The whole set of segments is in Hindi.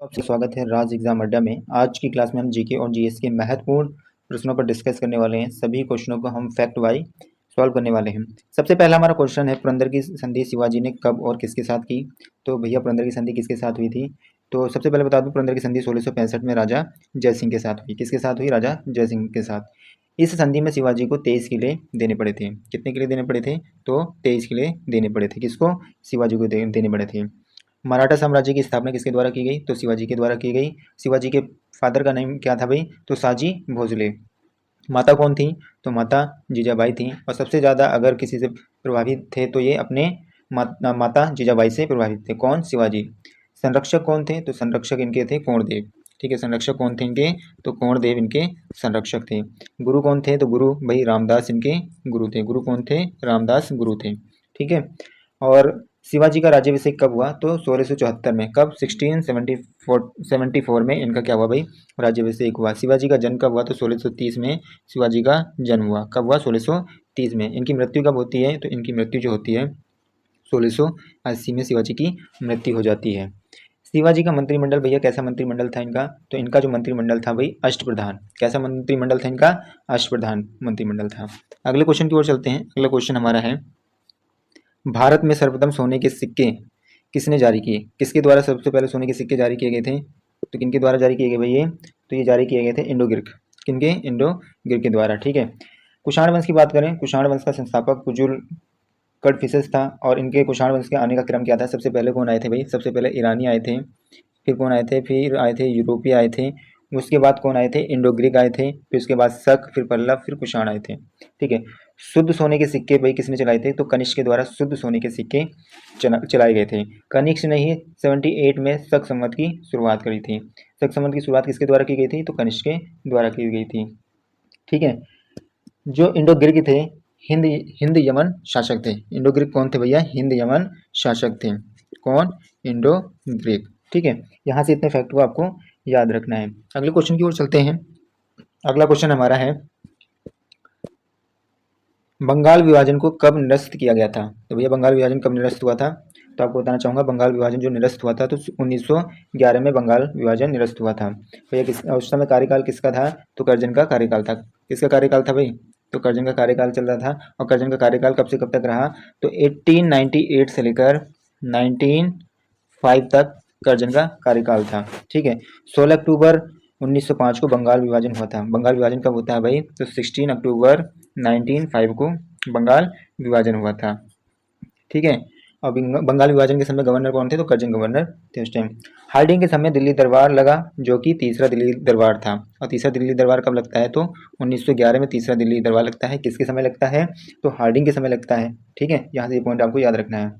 आपका स्वागत है राज एग्जाम अड्डा में। आज की क्लास में हम जीके और जीएस के महत्वपूर्ण प्रश्नों पर डिस्कस करने वाले हैं। सभी क्वेश्चनों को हम फैक्ट वाइज सॉल्व करने वाले हैं। सबसे पहला हमारा क्वेश्चन है, पुरंदर की संधि शिवाजी ने कब और किसके साथ की। तो भैया पुरंदर की संधि किसके साथ हुई थी? तो सबसे पहले बता दूं, पुरंदर की संधि 1665 में राजा जयसिंह के साथ हुई। किसके साथ हुई? राजा जयसिंह के साथ। इस संधि में शिवाजी को 23 किले देने पड़े थे। कितने किले देने पड़े थे? तो 23 किले देने पड़े थे। किसको? शिवाजी को देने पड़े थे। मराठा साम्राज्य की स्थापना किसके द्वारा की गई? तो शिवाजी के द्वारा की गई। शिवाजी के फादर का नेम क्या था भाई? तो साजी भोसले। माता कौन थी? तो माता जीजाबाई थी। और सबसे ज़्यादा अगर किसी से प्रभावित थे तो ये अपने माता जीजाबाई से प्रभावित थे। कौन? शिवाजी। संरक्षक कौन थे? तो संरक्षक इनके थे कोणदेव। ठीक है, संरक्षक कौन थे इनके? तो कोणदेव इनके संरक्षक थे। गुरु कौन थे? तो गुरु भाई रामदास इनके गुरु थे। गुरु कौन थे? रामदास गुरु थे। ठीक है। और शिवाजी का राज्याभिषेक कब हुआ? तो 1674 में। कब? 1674 में इनका क्या हुआ भाई? राज्याभिषेक हुआ। शिवाजी का जन्म कब हुआ? तो 1630 में शिवाजी का जन्म हुआ। कब हुआ? 1630 में। इनकी मृत्यु कब होती है? तो इनकी मृत्यु जो होती है 1680 में शिवाजी की मृत्यु हो जाती है। शिवाजी का मंत्रिमंडल भैया कैसा मंत्रिमंडल था इनका? तो इनका जो मंत्रिमंडल था भाई अष्टप्रधान। कैसा मंत्रिमंडल था इनका? अष्टप्रधान मंत्रिमंडल था। अगले क्वेश्चन की ओर चलते हैं। अगला क्वेश्चन हमारा है, भारत में सर्वप्रथम सोने के सिक्के किसने जारी किए? किसके द्वारा सबसे पहले सोने के सिक्के जारी किए गए थे? तो किनके द्वारा जारी किए गए भाई ये? तो ये जारी किए गए थे इंडो गिर्क। किनके? इंडो गिर्क के द्वारा। ठीक है। कुषाण वंश की बात करें, कुषाण वंश का संस्थापक कुजुल कडफिसेस था। और इनके कुषाण वंश के आने का क्रम क्या था? सबसे पहले कौन आए थे भाई? सबसे पहले ईरानी आए थे, फिर कौन आए थे? फिर आए थे यूरोपीय आए थे। उसके बाद कौन आए थे? इंडो ग्रीक आए थे। फिर उसके बाद शक, फिर पल्लव, फिर कुषाण आए थे। ठीक है। शुद्ध सोने के सिक्के भाई किसने चलाए थे? तो कनिष्क के द्वारा शुद्ध सोने के सिक्के चलाए गए थे। कनिष्क ने ही 78 में शक संवत की शुरुआत करी थी। शक संवत की शुरुआत किसके द्वारा की गई थी? तो कनिष्क के द्वारा की गई थी। ठीक है। जो इंडो ग्रीक थे हिंद हिंद यमन शासक थे। इंडो ग्रीक कौन थे भैया? हिंद यमन शासक थे। कौन? Indo Greek. ठीक है। यहाँ से इतने फैक्ट को आपको याद रखना है। अगले क्वेश्चन की ओर चलते हैं। अगला क्वेश्चन हमारा है, बंगाल विभाजन को कब निरस्त किया गया था? तो भैया बंगाल विभाजन कब निरस्त हुआ था? तो आपको बताना चाहूँगा, बंगाल विभाजन जो निरस्त हुआ था तो 1911 में बंगाल विभाजन निरस्त हुआ था। भैया उस समय कार्यकाल किसका था? तो कर्जन का कार्यकाल था। किसका कार्यकाल था भाई? तो कर्जन का कार्यकाल चल रहा था। और कर्जन का कार्यकाल कब से कब तक रहा? तो 1898 से लेकर 1905 तक कर्जन का कार्यकाल था। ठीक है। 16 अक्टूबर 1905 को बंगाल विभाजन हुआ था। बंगाल विभाजन कब होता है भाई? तो 16 अक्टूबर 1905 को बंगाल विभाजन हुआ था। ठीक है। और बंगाल विभाजन के समय गवर्नर कौन थे? तो कर्जन गवर्नर थे उस टाइम। हार्डिंग के समय दिल्ली दरबार लगा, जो कि तीसरा दिल्ली दरबार था। और तीसरा दिल्ली दरबार कब लगता है? तो 1911 में तीसरा दिल्ली दरबार लगता है। किसके समय लगता है? तो हार्डिंग के समय लगता है। ठीक है, यहाँ से ये पॉइंट आपको याद रखना है।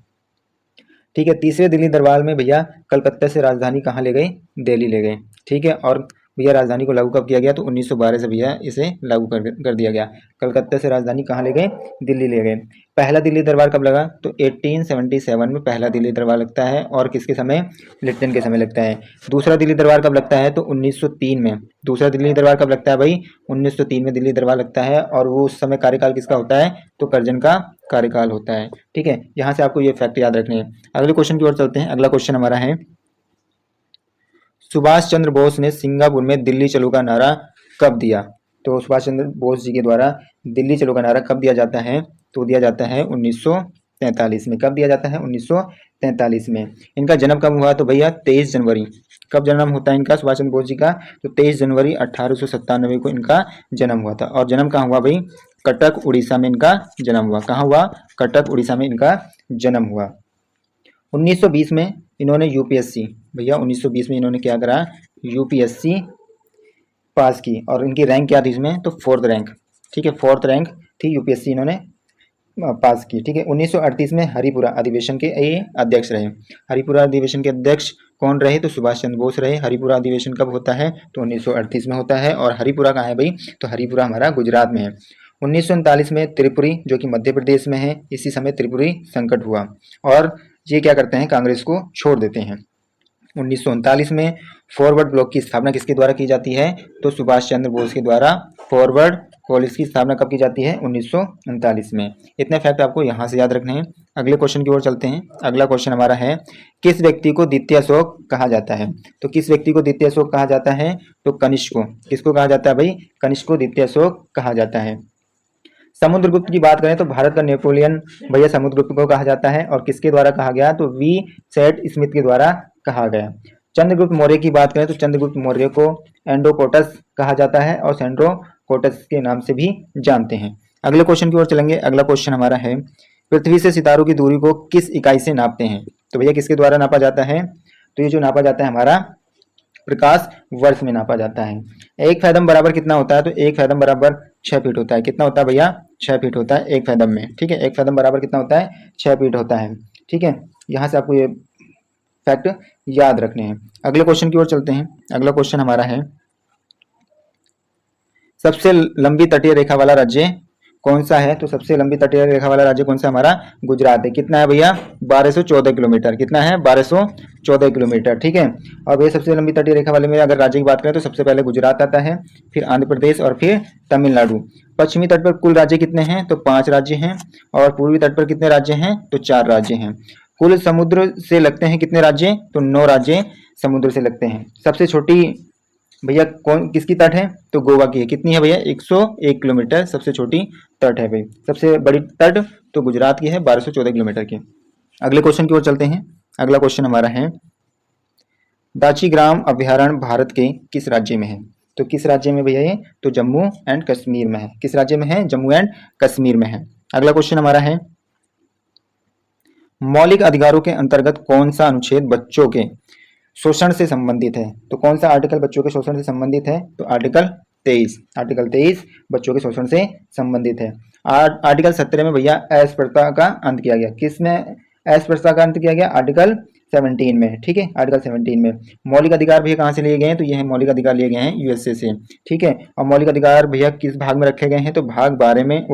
ठीक है। तीसरे दिल्ली दरबार में भैया कलकत्ता से राजधानी कहाँ ले गए? दिल्ली ले गए। ठीक है। और भैया राजधानी को लागू कब किया गया? तो 1912 से भैया इसे लागू कर दिया गया। कलकत्ता से राजधानी कहाँ ले गए? दिल्ली ले गए। पहला दिल्ली दरबार कब लगा? तो 1877 में पहला दिल्ली दरबार लगता है। और किसके समय? लिप्टन के समय लगता है। दूसरा दिल्ली दरबार कब लगता है? तो 1903 में। दूसरा दिल्ली दरबार कब लगता है भाई? 1903 में दिल्ली दरबार लगता है। और वो उस समय कार्यकाल किसका होता है? तो कर्जन का कार्यकाल होता है। ठीक है, यहाँ से आपको ये फैक्ट याद रखने हैं। अगले क्वेश्चन की ओर चलते हैं। अगला क्वेश्चन हमारा है, सुभाष चंद्र बोस ने सिंगापुर में दिल्ली चलो का नारा कब दिया? तो सुभाष चंद्र बोस जी के द्वारा दिल्ली चलो का नारा कब दिया जाता है? तो दिया जाता है 1943 में। कब दिया जाता है? 1943 में। इनका जन्म कब हुआ? तो भैया 23 जनवरी। कब जन्म होता है इनका सुभाष चंद्र बोस जी का? तो 23 जनवरी 1897 को इनका जन्म हुआ था। और जन्म कहाँ हुआ भाई? कटक उड़ीसा में इनका जन्म हुआ। कहाँ हुआ? कटक उड़ीसा में इनका जन्म हुआ। 1920 में इन्होंने यूपीएससी, भैया 1920 में इन्होंने क्या करा? यूपीएससी पास की। और इनकी रैंक क्या थी इसमें? तो 4th रैंक। ठीक है, 4th रैंक थी। यूपीएससी इन्होंने पास की। ठीक है। 1938 में हरिपुरा अधिवेशन के ये अध्यक्ष रहे। हरिपुरा अधिवेशन के अध्यक्ष कौन रहे? तो सुभाष चंद्र बोस रहे। हरिपुरा अधिवेशन कब होता है? तो 1938 में होता है। और हरिपुरा कहाँ है भाई? तो हरिपुरा हमारा गुजरात में है। 1939 में त्रिपुरी, जो कि मध्य प्रदेश में है, इसी समय त्रिपुरी संकट हुआ और ये क्या करते हैं? कांग्रेस को छोड़ देते हैं। 1939 में। फॉरवर्ड ब्लॉक की स्थापना किसके द्वारा की जाती है? तो सुभाष चंद्र बोस के द्वारा फॉरवर्ड कॉलेज की स्थापना कब की जाती है? 1939 में। इतने फैक्ट आपको यहाँ से याद रखने हैं। अगले क्वेश्चन की ओर चलते हैं। अगला क्वेश्चन हमारा है, किस व्यक्ति को द्वितीय अशोक कहा जाता है? तो किस व्यक्ति को द्वितीय अशोक कहा जाता है? तो कनिष्क को। किसको कहा जाता है भाई? कनिष्क को द्वितीय अशोक कहा जाता है। समुद्रगुप्त की बात करें तो भारत का नेपोलियन भैया समुद्रगुप्त को कहा जाता है। और किसके द्वारा कहा गया? तो वी सेट स्मिथ के द्वारा कहा गया। चंद्रगुप्त मौर्य की बात करें तो चंद्रगुप्त मौर्य को एंडोकोटस कहा जाता है और सेंड्रोकोटस के नाम से भी जानते हैं। अगले क्वेश्चन की ओर चलेंगे। अगला क्वेश्चन हमारा है, पृथ्वी से सितारों की दूरी को किस इकाई से नापते हैं? तो भैया किसके द्वारा नापा जाता है? तो ये जो नापा जाता है हमारा प्रकाश वर्ष में नापा जाता है। एक फैदम बराबर कितना होता है? तो एक फैदम बराबर 6 फीट होता है। कितना होता है भैया? 6 फीट होता है एक फैदम में। ठीक है, एक फैदम बराबर कितना होता है? 6 फीट होता है। ठीक है, यहाँ से आपको ये फैक्ट याद रखने हैं। अगले क्वेश्चन की ओर चलते हैं। अगला क्वेश्चन हमारा है, सबसे लंबी तटीय रेखा वाला राज्य कौन सा है? तो सबसे लंबी तटीय रेखा वाला राज्य कौन सा? हमारा गुजरात है। कितना है भैया? 1214 किलोमीटर। कितना है? 1214 किलोमीटर। ठीक है, अब ये सबसे लंबी तटीय रेखा वाले में अगर राज्य की बात करें तो सबसे पहले गुजरात आता है, फिर आंध्र प्रदेश और फिर तमिलनाडु। पश्चिमी तट पर कुल राज्य कितने हैं? तो 5 राज्य हैं। और पूर्वी तट पर कितने राज्य हैं? तो 4 राज्य हैं। कुल समुद्र से लगते हैं कितने राज्य? तो 9 राज्य समुद्र से लगते हैं। सबसे छोटी भैया कौन किसकी तट है? तो गोवा की है। कितनी है भैया? 101 किलोमीटर सबसे छोटी तट है भाई। सबसे बड़ी तट तो गुजरात की है 1214 किलोमीटर की। अगले क्वेश्चन की ओर चलते हैं। अगला क्वेश्चन हमारा है, दाचीग्राम अभयारण्य भारत के किस राज्य में है? तो किस राज्य में भैया ये? तो जम्मू एंड कश्मीर में है। किस राज्य में है? जम्मू एंड कश्मीर में है। अगला क्वेश्चन हमारा है, मौलिक अधिकारों के अंतर्गत कौन सा अनुच्छेद बच्चों के शोषण से संबंधित है? तो कौन सा आर्टिकल बच्चों के शोषण से संबंधित है? तो आर्टिकल 23। आर्टिकल 23 बच्चों के शोषण से संबंधित है। आर्टिकल 17 में भैया अस्पृश्यता का अंत किया गया। किसमें अस्पृश्यता का अंत किया गया? आर्टिकल 17 में। ठीक है, आर्टिकल 17 में। मौलिक अधिकार भैया कहाँ से लिए गए हैं? तो ये है मौलिक अधिकार लिए गए हैं यूएसए से। ठीक है, और मौलिक अधिकार भैया किस भाग में रखे गए हैं? तो भाग 12 में,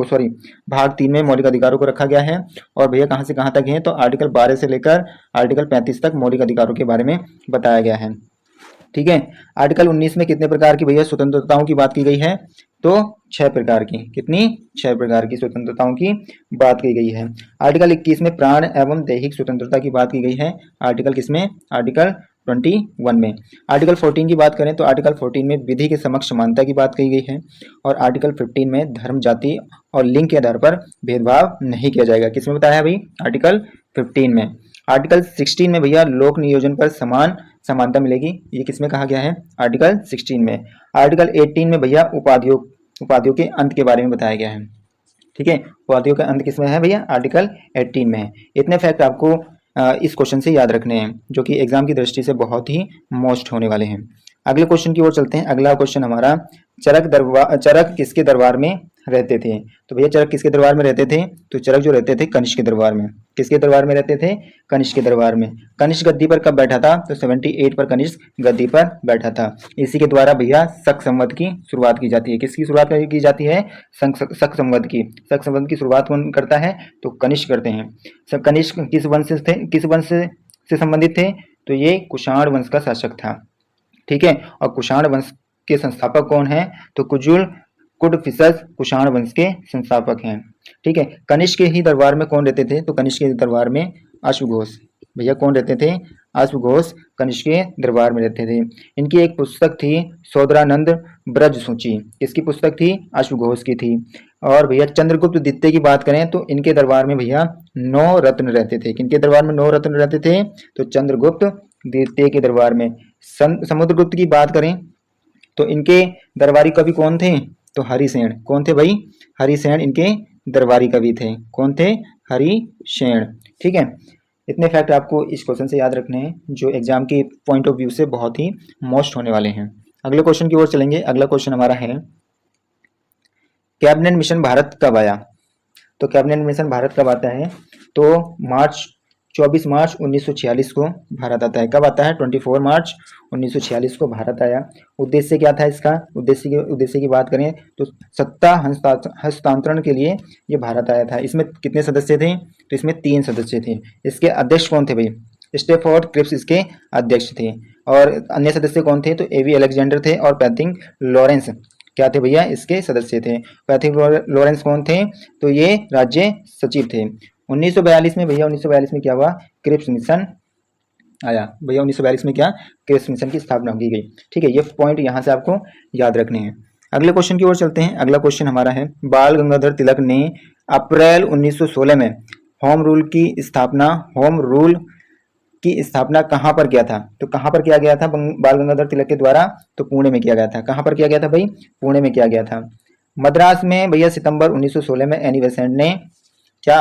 भाग 3 में मौलिक अधिकारों को रखा गया है। और भैया कहाँ से कहाँ तक है? तो आर्टिकल 12 से लेकर आर्टिकल 35 तक मौलिक अधिकारों के बारे में बताया गया है। ठीक है, आर्टिकल 19 में कितने प्रकार की भैया स्वतंत्रताओं की बात की गई है? तो 6 प्रकार की। कितनी? 6 प्रकार की स्वतंत्रताओं की बात की गई है। आर्टिकल 21 में प्राण एवं दैहिक स्वतंत्रता की बात की गई है। आर्टिकल किसमें? आर्टिकल 21 में। आर्टिकल 14 की बात करें तो आर्टिकल 14 में विधि के समक्ष समानता की बात कही गई है। और आर्टिकल 15 में धर्म, जाति और लिंग के आधार पर भेदभाव नहीं किया जाएगा। किसमें बताया है भाई? आर्टिकल 15 में। आर्टिकल 16 में भैया लोक नियोजन पर समानता मिलेगी। ये किसमें कहा गया है? आर्टिकल 16 में। आर्टिकल 18 में भैया उपाधियों के अंत के बारे में बताया गया है। ठीक है, उपाधियों का अंत किसमें है भैया? आर्टिकल 18 में है। इतने फैक्ट आपको इस क्वेश्चन से याद रखने हैं, जो कि एग्जाम की दृष्टि से बहुत ही मोस्ट होने वाले हैं। अगले क्वेश्चन की ओर चलते हैं। अगला क्वेश्चन हमारा, चरक किसके दरबार में रहते थे? तो भैया चरक किसके दरबार में रहते थे? तो चरक जो रहते थे कनिष्क के दरबार में। किसके दरबार में रहते थे? कनिष्क के दरबार में। कनिष्क गद्दी पर कब बैठा था? तो 78 पर कनिष्क गद्दी पर बैठा था। इसी के द्वारा भैया शक संवत की शुरुआत की जाती है। किसकी शुरुआत की जाती है? शक संवत की। शक संवत की शुरुआत कौन करता है? तो कनिष्क करते हैं। सब कनिष्क किस वंश से थे? किस वंश से संबंधित थे? तो ये कुषाण वंश का शासक था। ठीक है, और कुषाण वंश के संस्थापक कौन है? तो कुडफिसस कुषाण वंश के संस्थापक हैं। ठीक है, कनिष्क के ही दरबार में कौन रहते थे? तो कनिष्क के दरबार में अश्वघोष। भैया कौन रहते थे? अश्वघोष कनिष्क के दरबार में रहते थे। इनकी एक पुस्तक थी सौदरानंद ब्रज सूची। किसकी पुस्तक थी? अश्वघोष की थी। और भैया चंद्रगुप्त द्वितीय की बात करें तो इनके दरबार में भैया 9 रत्न रहते थे। किनके दरबार में 9 रत्न रहते थे? तो चंद्रगुप्त द्वितीय के दरबार में। समुद्रगुप्त की बात करें तो इनके दरबारी कवि कौन थे? तो हरिसेन। कौन थे भाई? हरिसेन इनके दरबारी कवि थे। कौन थे? हरिसेन। ठीक है, इतने फैक्ट आपको इस क्वेश्चन से याद रखने हैं, जो एग्जाम के पॉइंट ऑफ व्यू से बहुत ही मोस्ट होने वाले हैं। अगले क्वेश्चन की ओर चलेंगे। अगला क्वेश्चन हमारा है, कैबिनेट मिशन भारत कब आया? तो कैबिनेट मिशन भारत कब आता है? तो 24 मार्च 1946 को भारत आता है। कब आता है? 24 मार्च 1946 को भारत आया। उद्देश्य क्या था इसका? उद्देश्य की बात करें तो सत्ता हस्तांतरण के लिए ये भारत आया था। इसमें कितने सदस्य थे? तो इसमें 3 सदस्य थे। इसके अध्यक्ष कौन थे भाई? स्टेफोर्ड क्रिप्स इसके अध्यक्ष थे। और अन्य सदस्य कौन थे? तो एवी अलेक्जेंडर थे और पैथिक लॉरेंस क्या थे भैया? इसके सदस्य थे। पैथिक लॉरेंस कौन थे? तो ये राज्य सचिव थे। 1942 में भैया 1942 में क्या हुआ? क्रिप्स मिशन आया भैया। 1942 में क्या? क्रिप्स मिशन की स्थापना की गई। ठीक है, ये पॉइंट यहाँ से आपको याद रखने हैं। अगले क्वेश्चन की ओर चलते हैं। अगला क्वेश्चन हमारा है, बाल गंगाधर तिलक ने अप्रैल 1916 में होम रूल की स्थापना कहाँ पर किया था? तो कहाँ पर किया गया था बाल गंगाधर तिलक के द्वारा? तो पुणे में किया गया था। कहाँ पर किया गया था भाई? पुणे में किया गया था। मद्रास में भैया सितंबर 1916 में एनी बेसेंट ने क्या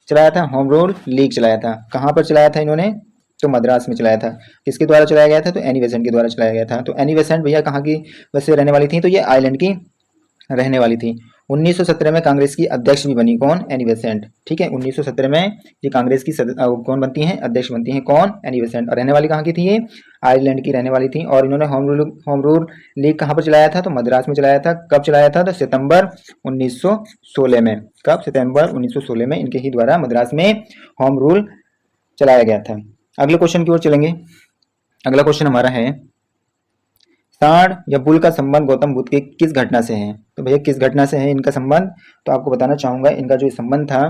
चलाया था? होम रूल लीग चलाया था। कहाँ पर चलाया था इन्होंने? तो मद्रास में चलाया था। किसके द्वारा चलाया गया था? तो एनी बेसेंट के द्वारा चलाया गया था। तो एनी बेसेंट भैया कहाँ की वैसे रहने वाली थी? तो ये आइलैंड की रहने वाली थी। 1917 में कांग्रेस की अध्यक्ष भी बनी कौन? Annie Besant. ठीक है, 1917 में ये कांग्रेस की कौन बनती हैं? अध्यक्ष बनती हैं कौन? Annie Besant. और रहने वाली कहाँ की थी ये? आयरलैंड की रहने वाली थी। और इन्होंने होम रूल लीग कहाँ पर चलाया था? तो मद्रास में चलाया था। कब चलाया था? तो सितंबर 1916 में। कब? सितंबर 1916 में इनके ही द्वारा मद्रास में होम रूल चलाया गया था। अगले क्वेश्चन की ओर चलेंगे। अगला क्वेश्चन हमारा है, सांड या बुल का संबंध गौतम बुद्ध के किस घटना से है? तो भैया किस घटना से है इनका संबंध? तो आपको बताना चाहूंगा, इनका जो संबंध था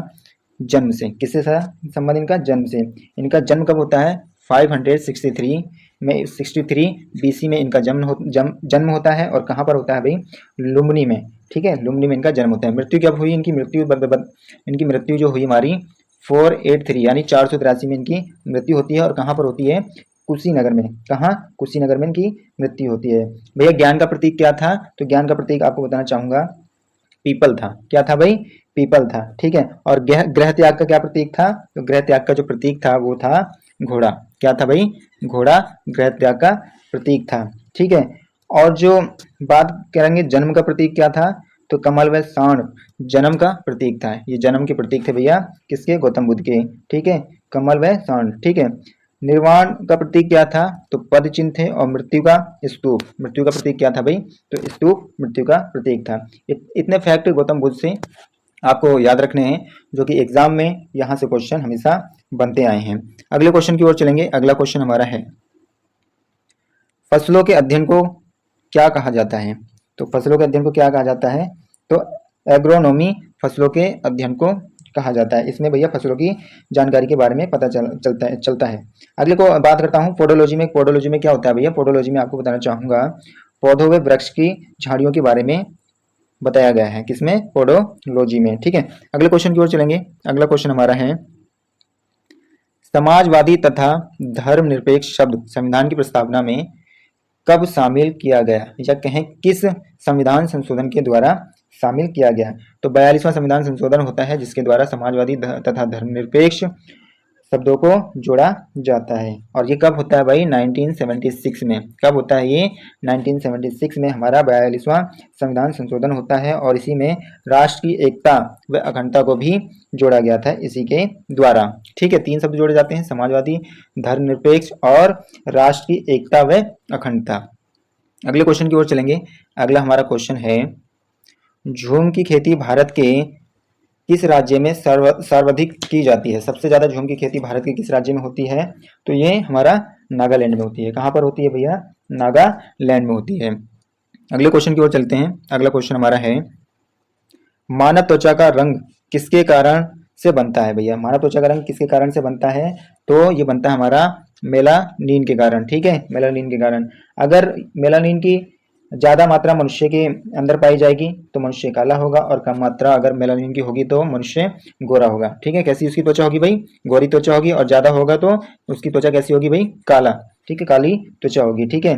जन्म से। किससे था संबंध इनका? जन्म से। इनका जन्म कब होता है? 563 में 63 बीसी में इनका जन्म होता है। और कहाँ पर होता है भाई? लुम्बिनी में। ठीक है, लुम्बिनी में इनका जन्म होता है। मृत्यु कब हुई इनकी? इनकी मृत्यु जो हुई हमारी 483 यानी 483 में इनकी मृत्यु होती है। और कहाँ पर होती है? कुशीनगर में। कहाँ? कुशीनगर में इनकी मृत्यु होती है। भैया ज्ञान का प्रतीक क्या था? तो ज्ञान का प्रतीक आपको बताना चाहूंगा, पीपल था। क्या था भाई? पीपल था। ठीक है, और ग्रह त्याग का क्या प्रतीक था? तो ग्रह त्याग का जो प्रतीक था वो था घोड़ा। क्या था भाई? घोड़ा ग्रह त्याग का प्रतीक था। ठीक है, और जो बात करेंगे जन्म का प्रतीक क्या था? तो कमल व सांड जन्म का प्रतीक था। ये जन्म के प्रतीक थे भैया किसके? गौतम बुद्ध के। ठीक है, कमल व सांड। ठीक है, निर्वाण का प्रतीक क्या था? तो पद चिन्ह थे। और मृत्यु का स्तूप। मृत्यु का प्रतीक क्या था भाई? तो स्तूप मृत्यु का प्रतीक था। इतने फैक्ट गौतम बुद्ध से आपको याद रखने हैं, जो कि एग्जाम में यहाँ से क्वेश्चन हमेशा बनते आए हैं। अगले क्वेश्चन की ओर चलेंगे। अगला क्वेश्चन हमारा है, फसलों के अध्ययन को क्या कहा जाता है? तो फसलों के अध्ययन को क्या कहा जाता है? तो एग्रोनॉमी फसलों के अध्ययन को कहा जाता है। इसमें भैया फसलों की जानकारी के बारे में पता चलता है। अगले को बात करता हूँ पोडोलॉजी में। पोडोलॉजी में क्या होता है भैया? पोडोलॉजी में आपको बताना चाहूंगा, पौधों व वृक्ष की झाड़ियों के बारे में बताया गया है। किसमें? पोडोलॉजी में। ठीक है, अगले क्वेश्चन की ओर चलेंगे। अगला क्वेश्चन हमारा है, समाजवादी तथा धर्मनिरपेक्ष शब्द संविधान की प्रस्तावना में कब शामिल किया गया, या कहें किस संविधान संशोधन के द्वारा शामिल किया गया? तो 42वां संविधान संशोधन होता है जिसके द्वारा समाजवादी तथा धर्मनिरपेक्ष शब्दों को जोड़ा जाता है। और ये कब होता है भाई? 1976 में। कब होता है ये? 1976 में हमारा 42वां संविधान संशोधन होता है। और इसी में राष्ट्र की एकता व अखंडता को भी जोड़ा गया था इसी के द्वारा। ठीक है, 3 शब्द जोड़े जाते हैं, समाजवादी, धर्मनिरपेक्ष और राष्ट्र की एकता व अखंडता। अगले क्वेश्चन की ओर चलेंगे। अगला हमारा क्वेश्चन है, झूम की खेती भारत के किस राज्य में सर्वाधिक की जाती है? सबसे ज्यादा झूम की खेती भारत के किस राज्य में होती है? तो ये हमारा नागालैंड में होती है। कहाँ पर होती है भैया? नागालैंड में होती है। अगले क्वेश्चन की ओर चलते हैं। अगला क्वेश्चन हमारा है, मानव त्वचा का रंग किसके कारण से बनता है भैया? मानव त्वचा का रंग किसके कारण से बनता है? तो ये बनता है हमारा मेलानिन के कारण। ठीक है, मेलानिन के कारण। अगर मेलानिन की ज्यादा मात्रा मनुष्य के अंदर पाई जाएगी तो मनुष्य काला होगा, और कम मात्रा अगर मेलानिन की होगी तो मनुष्य गोरा होगा। ठीक है, कैसी उसकी त्वचा होगी भाई? गोरी त्वचा होगी। और ज्यादा होगा तो उसकी त्वचा कैसी होगी भाई? काला। ठीक है, काली त्वचा होगी। ठीक है,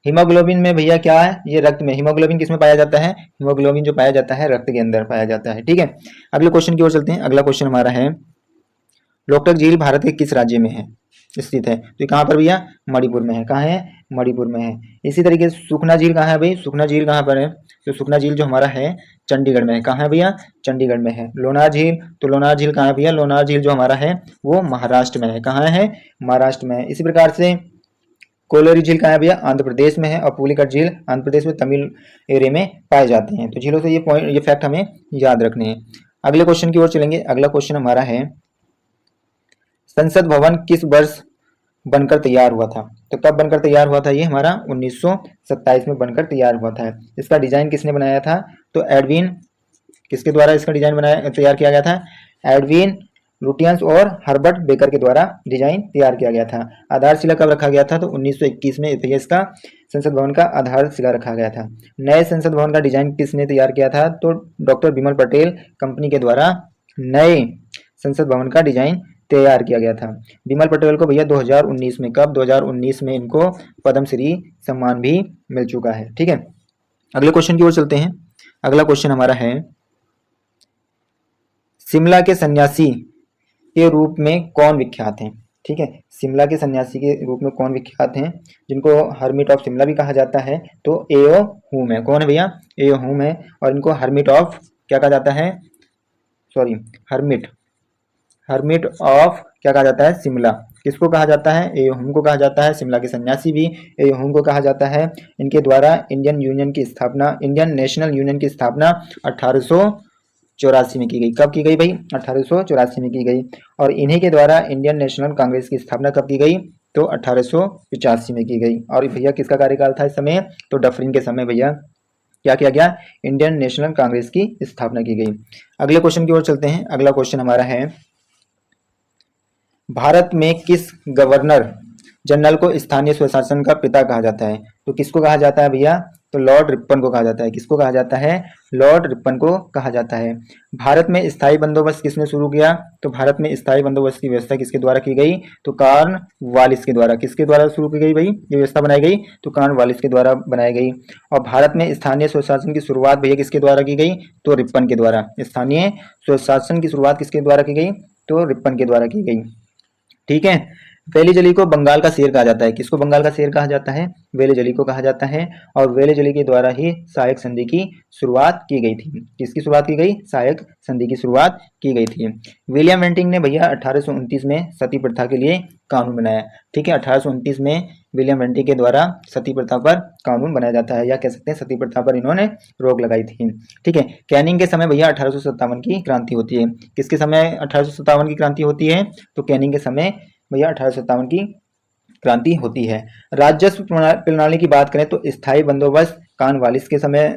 हीमोग्लोबिन में भैया क्या है? ये रक्त में। हीमोग्लोबिन किसमें पाया जाता है? हीमोग्लोबिन जो पाया जाता है रक्त के अंदर पाया जाता है। ठीक है, अगले क्वेश्चन की ओर चलते हैं। अगला क्वेश्चन हमारा है, लोकटक झील भारत के किस राज्य में है स्थित है? तो कहाँ पर भैया? मणिपुर में है। कहाँ है? मणिपुर में है। इसी तरीके से सुखना झील कहाँ है भाई? सुखना झील कहाँ पर है? तो सुखना झील जो हमारा है चंडीगढ़ में है। कहाँ है भैया? चंडीगढ़ में है। लोनार झील, तो लोनार झील कहाँ है भैया? लोनार झील जो हमारा है वो महाराष्ट्र में है। कहाँ है? महाराष्ट्र में है। इसी प्रकार से कोलोरी झील कहाँ है भैया? आंध्र प्रदेश में है। और पुलिकट झील आंध्र प्रदेश में तमिल एरिया में पाए जाते हैं। तो झीलों से ये फैक्ट हमें याद रखने हैं। अगले क्वेश्चन की ओर चलेंगे। अगला क्वेश्चन हमारा है, संसद भवन किस वर्ष बनकर तैयार हुआ था? तो कब बनकर तैयार हुआ था? ये हमारा 1927 में बनकर तैयार हुआ था। इसका डिजाइन किसने बनाया था? तो एडविन, किसके द्वारा इसका डिजाइन बनाया तैयार किया गया था? एडविन लुटियंस और हर्बर्ट बेकर के द्वारा डिजाइन तैयार किया गया था। आधारशिला कब रखा गया था? तो 1921 में इसका संसद भवन का आधारशिला रखा गया था। नए संसद भवन का डिजाइन किसने तैयार किया था? तो डॉक्टर बिमल पटेल कंपनी के द्वारा नए संसद भवन का डिजाइन तैयार किया गया था। बिमल पटेल को भैया 2019 में, कब? 2019 में इनको पद्मश्री सम्मान भी मिल चुका है। ठीक है, अगले क्वेश्चन की ओर चलते हैं। अगला क्वेश्चन हमारा है, शिमला के सन्यासी के रूप में कौन विख्यात हैं? ठीक है, शिमला के सन्यासी के रूप में कौन विख्यात हैं, जिनको हर्मिट ऑफ शिमला भी कहा जाता है? तो एओ हुम है। कौन है भैया? एओ हुम है। और इनको हर्मिट ऑफ क्या कहा जाता है? सॉरी, हर्मिट ऑफ क्या कहा जाता है? शिमला। किसको कहा जाता है? एओ हुम को कहा जाता है। शिमला के सन्यासी भी एओ हुम को कहा जाता है। इनके द्वारा इंडियन नेशनल यूनियन की स्थापना 1884 में की गई। कब की गई भाई? 1884 में की गई। और इन्हीं के द्वारा इंडियन नेशनल कांग्रेस की स्थापना कब की गई? तो 1885 में की गई। और भैया किसका कार्यकाल था इस समय? तो डफरिन के समय भैया क्या किया गया? इंडियन नेशनल कांग्रेस की स्थापना की गई। अगले क्वेश्चन की ओर चलते हैं। अगला क्वेश्चन हमारा है, भारत में किस गवर्नर जनरल को स्थानीय स्वशासन का पिता कहा जाता है? तो किसको कहा जाता है भैया? तो लॉर्ड रिपन को कहा जाता है। किसको कहा जाता है? लॉर्ड रिपन को कहा जाता है। भारत में स्थायी बंदोबस्त किसने शुरू किया? तो भारत में स्थायी बंदोबस्त की व्यवस्था किसके द्वारा की गई? तो कॉर्नवालिस के द्वारा। किसके द्वारा शुरू की गई भाई ये व्यवस्था बनाई गई? तो कॉर्नवालिस के द्वारा बनाई गई। और भारत में स्थानीय स्वशासन की शुरुआत भैया किसके द्वारा की गई? तो रिपन के द्वारा। स्थानीय स्वशासन की शुरुआत किसके द्वारा की गई? तो रिपन के द्वारा की गई। ठीक है, वेलीजली को बंगाल का शेर कहा जाता है। किसको बंगाल का शेर कहा जाता है? वेलीजली को कहा जाता है। और वेलीजली के द्वारा ही सहायक संधि की शुरुआत की गई थी। किसकी शुरुआत की गई? सहायक संधि की शुरुआत की गई थी। विलियम बेंटिंक ने भैया 1829 में सती प्रथा के लिए कानून बनाया। ठीक है, 1829 में विलियम बेंटिंक के द्वारा सती प्रथा पर कानून बनाया जाता है, या कह सकते हैं सती प्रथा पर इन्होंने रोक लगाई थी। ठीक है, कैनिंग के समय भैया 1857 की क्रांति होती है। किसके समय 1857 की क्रांति होती है? तो कैनिंग के समय भैया 1857 की क्रांति होती है। राजस्व प्रणाली की बात करें तो स्थायी बंदोबस्त कॉर्नवालिस के समय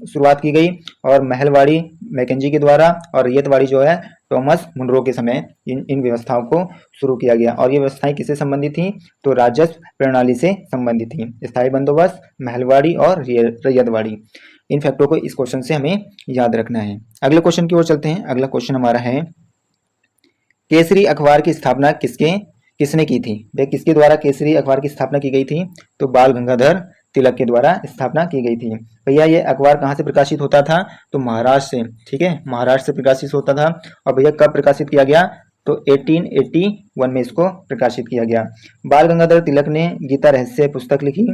शुरुआत की गई, और महलवाड़ी मैकेंजी के द्वारा, और रैयतवाड़ी जो है थॉमस मुनरो के समय इन व्यवस्थाओं को शुरू किया गया। और ये व्यवस्थाएं किससे संबंधित थी? तो राजस्व प्रणाली से संबंधित थी। स्थायी बंदोबस्त, महलवाड़ी और रैयतवाड़ी, इन फैक्टों को इस क्वेश्चन से हमें याद रखना है। अगले क्वेश्चन की ओर चलते हैं। अगला क्वेश्चन हमारा है, केसरी अखबार की स्थापना किसने की थी? वे किसके द्वारा केसरी अखबार की स्थापना की गई थी? तो बाल गंगाधर तिलक के द्वारा स्थापना की गई थी। भैया ये अखबार कहाँ से प्रकाशित होता था? तो महाराष्ट्र से। ठीक है, महाराष्ट्र से प्रकाशित होता था। और भैया कब प्रकाशित किया गया? तो 1881 में इसको प्रकाशित किया गया। बाल गंगाधर तिलक ने गीता रहस्य पुस्तक लिखी।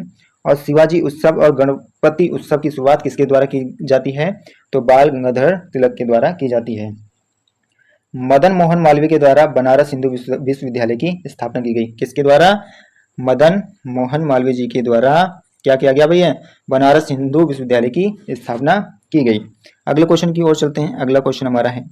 और शिवाजी उत्सव और गणपति उत्सव की शुरुआत किसके द्वारा की जाती है? तो बाल गंगाधर तिलक के द्वारा की जाती है। मदन मोहन मालवीय के द्वारा बनारस हिंदू विश्वविद्यालय की स्थापना की गई। किसके द्वारा? मदन मोहन मालवीय जी के द्वारा क्या किया गया भैया? बनारस हिंदू विश्वविद्यालय की स्थापना की गई। अगले क्वेश्चन की ओर चलते हैं। अगला क्वेश्चन हमारा है,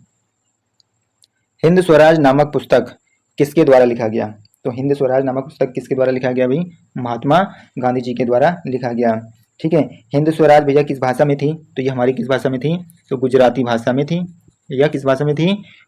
हिंद स्वराज नामक पुस्तक किसके द्वारा लिखा गया? तो हिंद स्वराज नामक पुस्तक किसके द्वारा लिखा गया भाई? महात्मा गांधी जी के द्वारा लिखा गया। ठीक है, हिंद स्वराज भैया किस भाषा में थी? तो ये हमारी किस भाषा में थी? तो गुजराती भाषा में थी। यह किस भाषा में थी?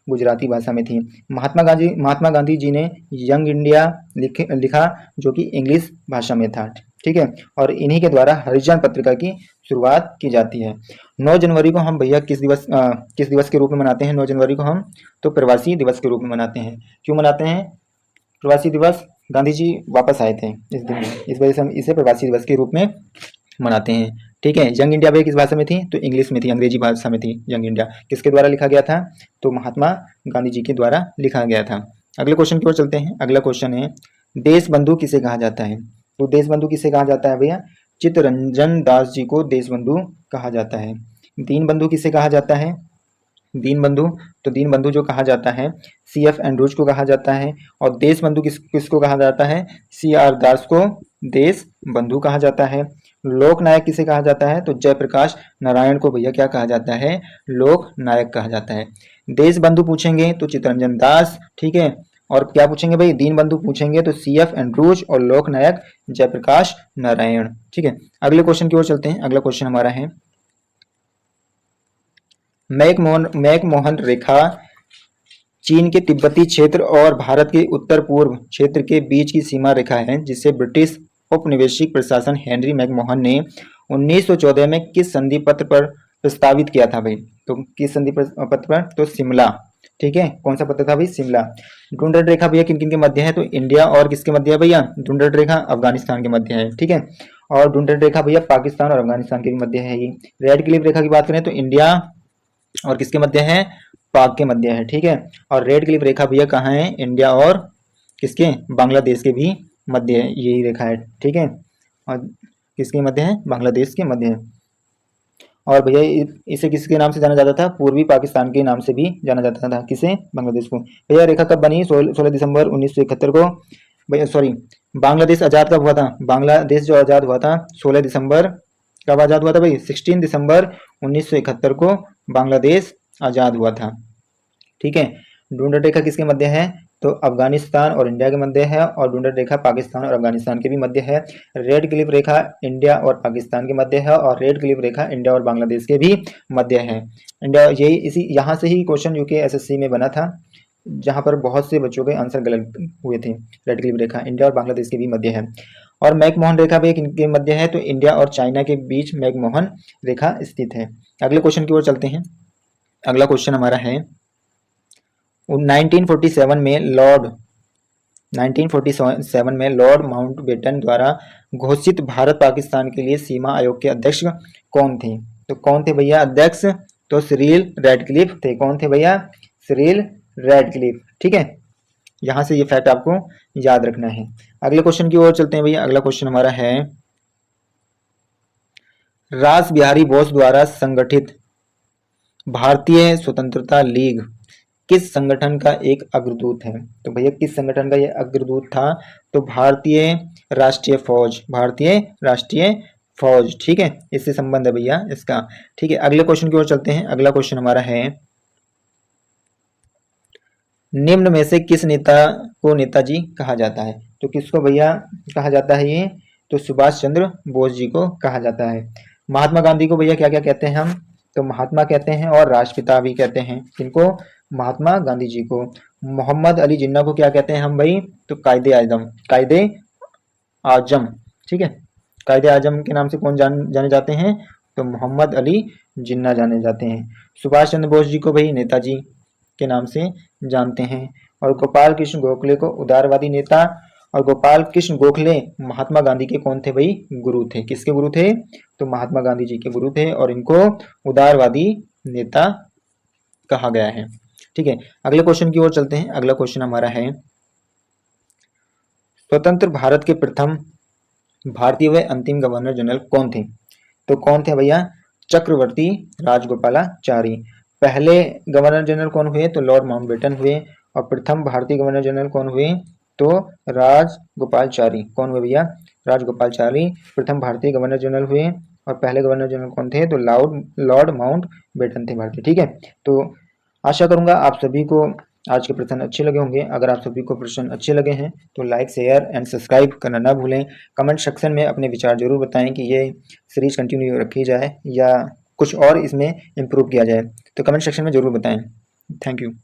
गुजराती भाषा में थी। महात्मा गांधी जी ने यंग इंडिया लिखा, जो कि इंग्लिश भाषा में था। ठीक है, और इन्हीं के द्वारा हरिजन पत्रिका की शुरुआत की जाती है। 9 जनवरी को हम भैया किस दिवस के रूप में मनाते हैं? 9 जनवरी को हम तो प्रवासी दिवस के रूप में मनाते हैं। क्यों मनाते हैं प्रवासी दिवस? गांधी जी वापस आए थे इस दिन, इस वजह से हम इसे प्रवासी दिवस के रूप में मनाते हैं। ठीक है, यंग इंडिया भैया किस भाषा में थी? तो इंग्लिश में थी, अंग्रेजी भाषा में थी यंग इंडिया। किसके द्वारा लिखा गया था? तो महात्मा गांधी जी के द्वारा लिखा गया था। अगले क्वेश्चन की ओर चलते हैं। अगला क्वेश्चन है, देश बंधु किसे कहा जाता है? तो देश बंधु किसे कहा जाता है भैया? चित्तरंजन दास जी को देश बंधु कहा जाता है। दीन बंधु किसे कहा जाता है? दीन बंधु जो कहा जाता है CF एंड्रूज को कहा जाता है। और देश बंधु किसको कहा जाता है? CR दास को देश बंधु कहा जाता है। लोक नायक किसे कहा जाता है? तो जयप्रकाश नारायण को भैया क्या कहा जाता है? लोक नायक कहा जाता है। देश बंधु पूछेंगे तो चित्तरंजन दास। ठीक है, और क्या पूछेंगे भाई, दीनबंधु पूछेंगे तो CF एंड्रूज और लोकनायक जयप्रकाश नारायण। ठीक है, अगले क्वेश्चन की ओर चलते हैं। अगला क्वेश्चन हमारा है, मैकमोहन रेखा चीन के तिब्बती क्षेत्र और भारत के उत्तर पूर्व क्षेत्र के बीच की सीमा रेखा है, जिसे ब्रिटिश औपनिवेशिक प्रशासन हेनरी मैकमोहन ने 1914 में किस संधि पत्र पर प्रस्तावित किया था भाई? तो किस संधि पत्र पर? तो शिमला। ठीक है, कौन सा पत्र था भाई? शिमला। ढूंढट रेखा भैया किन किन के मध्य है? तो इंडिया और किसके मध्य है भैया? ढूंढट रेखा अफगानिस्तान के मध्य है। ठीक है, और ढूंढट रेखा भैया पाकिस्तान और अफगानिस्तान के भी मध्य है। ये रेड क्लिफ रेखा की बात करें तो इंडिया और किसके मध्य है? पाक के मध्य है। ठीक है, और रेड क्लिफ रेखा भैया कहाँ है? इंडिया और किसके? बांग्लादेश के भी मध्य है यही रेखा है। ठीक है, और किसके मध्य है? बांग्लादेश के मध्य है। और भैया इसे किसके नाम से जाना जाता था? पूर्वी पाकिस्तान के नाम से भी जाना जाता था। किसे? बांग्लादेश को। भैया रेखा कब बनी? 16 दिसंबर 1971 को। भैया सॉरी, बांग्लादेश आजाद कब हुआ था? बांग्लादेश जो आजाद हुआ था 16 दिसंबर, कब आजाद हुआ था भाई? 16 दिसंबर 1971 को बांग्लादेश आजाद हुआ था। ठीक है, ढूंढट रेखा किसके मध्य है? तो अफगानिस्तान और इंडिया के मध्य है, और ढूंढट रेखा पाकिस्तान और अफगानिस्तान के भी मध्य है। रेड क्लिफ रेखा इंडिया और पाकिस्तान के मध्य है, और रेड क्लिफ रेखा इंडिया और बांग्लादेश के भी मध्य है। इंडिया, यही इसी यहाँ से ही क्वेश्चन यूके SSC में बना था, जहाँ पर बहुत से बच्चों के आंसर गलत हुए थे। रेड क्लिफ रेखा इंडिया और बांग्लादेश के भी मध्य है। और मैकमोहन रेखा भी किनके मध्य है? तो इंडिया और चाइना के बीच मैकमोहन रेखा स्थित है। अगले क्वेश्चन की ओर चलते हैं। अगला क्वेश्चन हमारा है, 1947 में लॉर्ड माउंटबेटन द्वारा घोषित भारत पाकिस्तान के लिए सीमा आयोग के अध्यक्ष कौन थे? तो कौन थे भैया अध्यक्ष? तो सिरिल रैडक्लिफ थे। कौन थे भैया? Cyril Radcliffe. ठीक है, यहां से ये फैक्ट आपको याद रखना है। अगले क्वेश्चन की ओर चलते हैं भैया। अगला क्वेश्चन हमारा है, रास बिहारी बोस द्वारा संगठित भारतीय स्वतंत्रता लीग किस संगठन का एक अग्रदूत है? तो भैया किस संगठन का ये अग्रदूत था? तो भारतीय राष्ट्रीय फौज। भारतीय राष्ट्रीय फौज। ठीक है, इससे संबंध है भैया इसका। ठीक है, अगले क्वेश्चन की ओर चलते हैं। अगला क्वेश्चन हमारा है, निम्न में से किस नेता को नेताजी कहा जाता है? तो किसको भैया कहा जाता है ये? तो सुभाष चंद्र बोस जी को कहा जाता है। महात्मा गांधी को भैया क्या क्या कहते हैं हम? तो महात्मा कहते हैं, और राष्ट्रपिता भी कहते हैं। किनको? महात्मा गांधी जी को। मोहम्मद अली जिन्ना को क्या कहते हैं हम भाई? तो कायदे आजम। कायदे आजम। ठीक है, कायदे आजम के नाम से कौन जाने जाते हैं? तो मोहम्मद अली जिन्ना जाने जाते हैं। सुभाष चंद्र बोस जी को भाई नेताजी के नाम से जानते हैं। और गोपाल कृष्ण गोखले को उदारवादी नेता, और गोपाल कृष्ण गोखले महात्मा गांधी के कौन थे भाई? गुरु थे। किसके गुरु थे? तो महात्मा गांधी जी के गुरु थे, और इनको उदारवादी नेता कहा गया है। ठीक है, अगले क्वेश्चन की ओर चलते हैं। अगला क्वेश्चन हमारा है, स्वतंत्र भारत के प्रथम भारतीय व अंतिम गवर्नर जनरल कौन थे? तो कौन थे भैया? चक्रवर्ती राजगोपालाचारी। पहले गवर्नर जनरल कौन हुए? तो लॉर्ड माउंटबेटन हुए। और प्रथम भारतीय गवर्नर जनरल कौन हुए? तो राजगोपालाचारी। कौन हुए भैया? राजगोपालाचारी प्रथम भारतीय गवर्नर जनरल हुए। और पहले गवर्नर जनरल कौन थे? तो लॉर्ड माउंटबेटन थे भारतीय। ठीक है, तो आशा करूंगा आप सभी को आज के प्रश्न अच्छे लगे होंगे। अगर आप सभी को प्रश्न अच्छे लगे हैं तो लाइक, शेयर एंड सब्सक्राइब करना ना भूलें। कमेंट सेक्शन में अपने विचार जरूर बताएं कि ये सीरीज कंटिन्यू रखी जाए या कुछ और इसमें इम्प्रूव किया जाए। तो कमेंट सेक्शन में जरूर बताएं। Thank you.